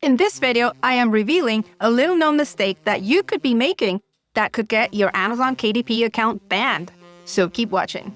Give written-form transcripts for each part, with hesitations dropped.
In this video, I am revealing a little-known mistake that you could be making that could get your Amazon KDP account banned. So keep watching.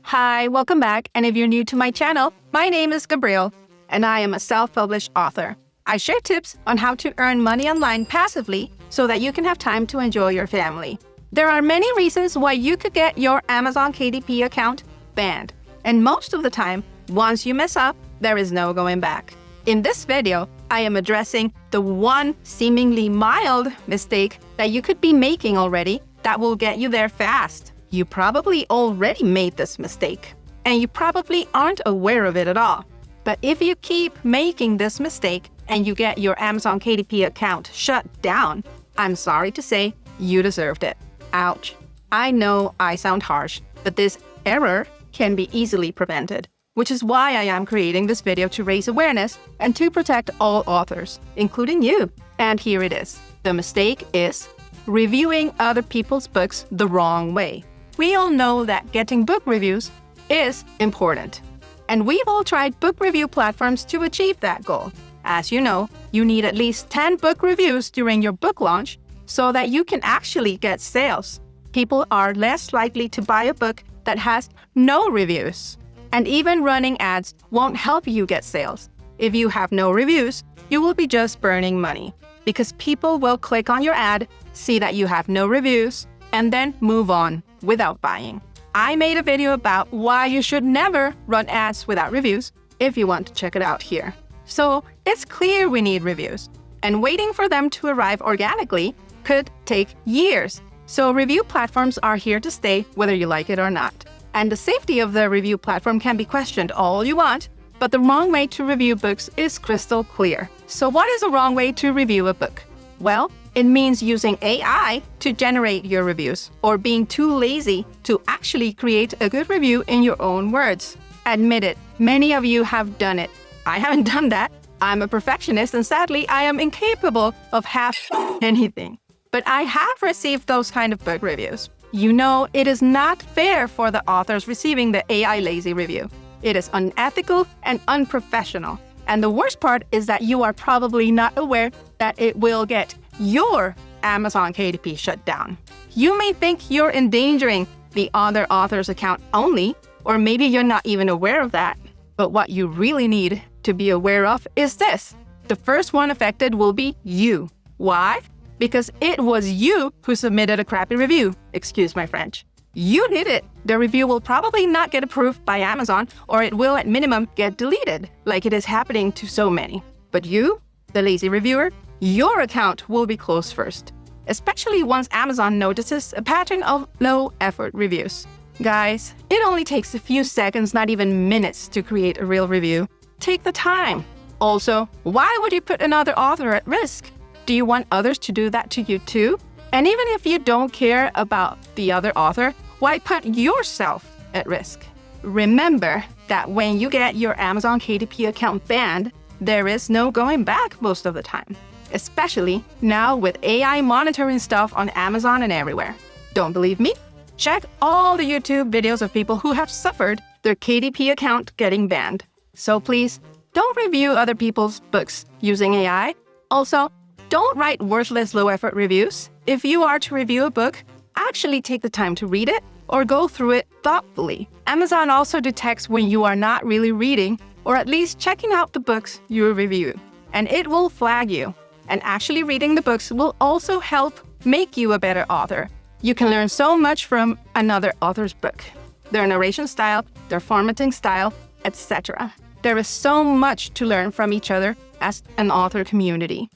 Hi, welcome back. And if you're new to my channel, my name is Gabrielle, and I am a self-published author. I share tips on how to earn money online passively so that you can have time to enjoy your family. There are many reasons why you could get your Amazon KDP account banned. And most of the time, once you mess up, there is no going back. In this video, I am addressing the one seemingly mild mistake that you could be making already that will get you there fast. You probably already made this mistake, and you probably aren't aware of it at all. But if you keep making this mistake and you get your Amazon KDP account shut down, I'm sorry to say, you deserved it. Ouch. I know I sound harsh, but this error can be easily prevented, which is why I am creating this video to raise awareness and to protect all authors, including you. And here it is. The mistake is reviewing other people's books the wrong way. We all know that getting book reviews is important, and we've all tried book review platforms to achieve that goal. As you know, you need at least 10 book reviews during your book launch so that you can actually get sales. People are less likely to buy a book that has no reviews. And even running ads won't help you get sales. If you have no reviews, you will be just burning money, because people will click on your ad, see that you have no reviews, and then move on without buying. I made a video about why you should never run ads without reviews if you want to check it out here. So it's clear we need reviews, and waiting for them to arrive organically could take years. So review platforms are here to stay whether you like it or not. And the safety of the review platform can be questioned all you want, but the wrong way to review books is crystal clear. So what is a wrong way to review a book? Well, it means using AI to generate your reviews, or being too lazy to actually create a good review in your own words. Admit it, many of you have done it. I haven't done that. I'm a perfectionist, and sadly, I am incapable of half anything. But I have received those kind of book reviews. You know, it is not fair for the authors receiving the AI lazy review. It is unethical and unprofessional. And the worst part is that you are probably not aware that it will get your Amazon KDP shut down. You may think you're endangering the other author's account only, or maybe you're not even aware of that. But what you really need to be aware of is this. The first one affected will be you. Why? Because it was you who submitted a crappy review. Excuse my French. You did it. The review will probably not get approved by Amazon, or it will at minimum get deleted, like it is happening to so many. But you, the lazy reviewer, your account will be closed first, especially once Amazon notices a pattern of low-effort reviews. Guys, it only takes a few seconds, not even minutes, to create a real review. Take the time. Also, why would you put another author at risk? Do you want others to do that to you too? And even if you don't care about the other author, why put yourself at risk? Remember that when you get your Amazon KDP account banned, there is no going back most of the time, especially now with AI monitoring stuff on Amazon and everywhere. Don't believe me? Check all the YouTube videos of people who have suffered their KDP account getting banned. So please, don't review other people's books using AI. Also, don't write worthless low-effort reviews. If you are to review a book, actually take the time to read it or go through it thoughtfully. Amazon also detects when you are not really reading or at least checking out the books you review, and it will flag you. And actually reading the books will also help make you a better author. You can learn so much from another author's book, their narration style, their formatting style, etc. There is so much to learn from each other as an author community.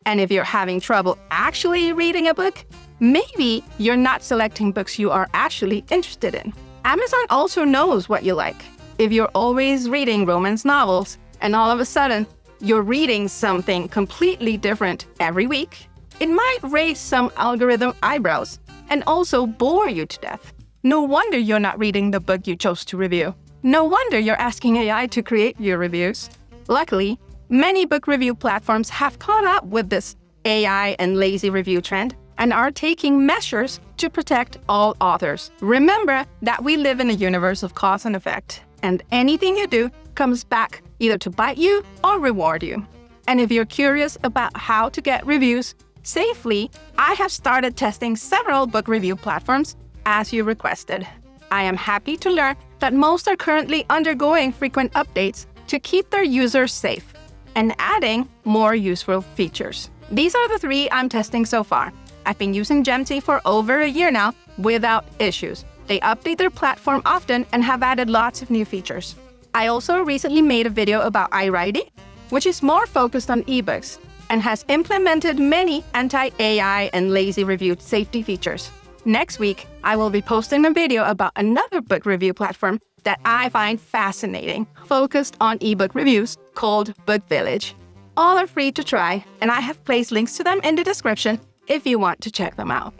And if you're having trouble actually reading a book, maybe you're not selecting books you are actually interested in. Amazon also knows what you like. If you're always reading romance novels and all of a sudden you're reading something completely different every week, it might raise some algorithm eyebrows and also bore you to death. No wonder you're not reading the book you chose to review. No wonder you're asking AI to create your reviews. Luckily, many book review platforms have caught up with this AI and lazy review trend and are taking measures to protect all authors. Remember that we live in a universe of cause and effect, and anything you do comes back either to bite you or reward you. And if you're curious about how to get reviews safely, I have started testing several book review platforms as you requested. I am happy to learn that most are currently undergoing frequent updates to keep their users safe and adding more useful features. These are the 3 I'm testing so far. I've been using Gemsy for over a year now without issues. They update their platform often and have added lots of new features. I also recently made a video about iWrity, which is more focused on ebooks and has implemented many anti-AI and lazy review safety features. Next week, I will be posting a video about another book review platform that I find fascinating, focused on ebook reviews, called BookVillage. All are free to try, and I have placed links to them in the description if you want to check them out.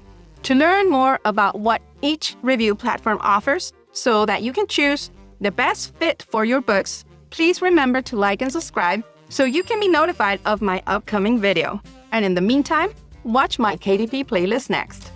To learn more about what each review platform offers so that you can choose the best fit for your books, please remember to like and subscribe so you can be notified of my upcoming video. And in the meantime, watch my KDP playlist next.